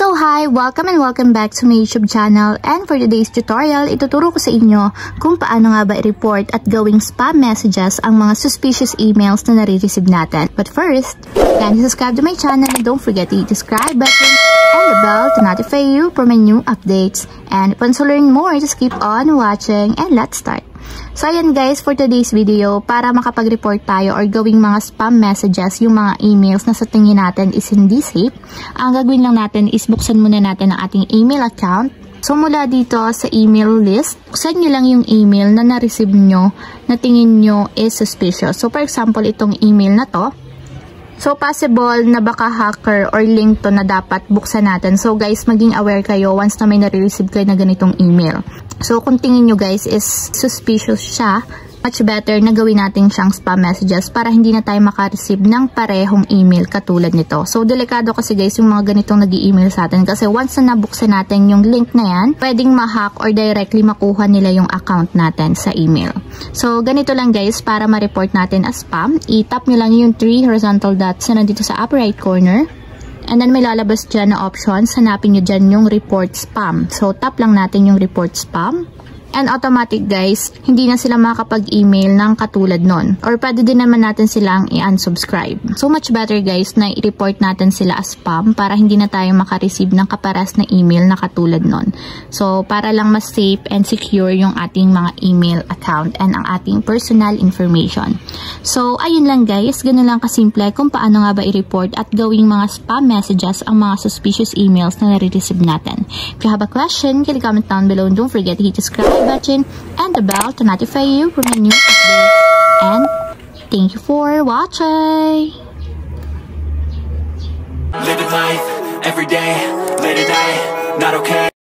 So hi! Welcome and welcome back to my YouTube channel, and for today's tutorial, ituturo ko sa inyo kung paano nga ba i-report at gawing spam messages ang mga suspicious emails na nare-receive natin. But first, kindly subscribe to my channel and don't forget to hit the subscribe button and the bell to notify you for my new updates. And if you want to learn more, just keep on watching and let's start. So ayan guys, for today's video, para makapag-report tayo or gawing mga spam messages, yung mga emails na sa tingin natin is hindi safe, ang gagawin lang natin is buksan muna natin ang ating email account. So mula dito sa email list, buksan nyo lang yung email na na-receive nyo na tingin nyo is suspicious. So for example, itong email na to. So possible na baka hacker or link to na dapat buksan natin. So guys, maging aware kayo once na may nare-receive kayo na ganitong email. So kung tingin nyo guys is suspicious siya, much better na gawin natin siyang spam messages para hindi na tayo makareceive ng parehong email katulad nito. So delikado kasi guys yung mga ganitong nag-i-email sa atin kasi once na nabuksan natin yung link na yan, pwedeng ma-hack or directly makuha nila yung account natin sa email. So ganito lang guys, para ma-report natin as spam, i-tap nyo lang yung 3 horizontal dots na nandito sa upper right corner. And then may lalabas dyan na options, hanapin nyo dyan yung report spam. So tap lang natin yung report spam. And automatic guys, hindi na sila makakapag-email ng katulad nun. Or pwede din naman natin silang i-unsubscribe. So much better guys na i-report natin sila as spam para hindi na tayo makareceive ng kaparas na email na katulad nun. So para lang mas safe and secure yung ating mga email account and ang ating personal information. So ayun lang guys, ganun lang kasimple kung paano nga ba i-report at gawing mga spam messages ang mga suspicious emails na nare-receive natin. If you have a question, can you comment down below and don't forget to hit subscribe button and the bell to notify you for my new updates. And thank you for watching. Living life every day, late at night, not okay.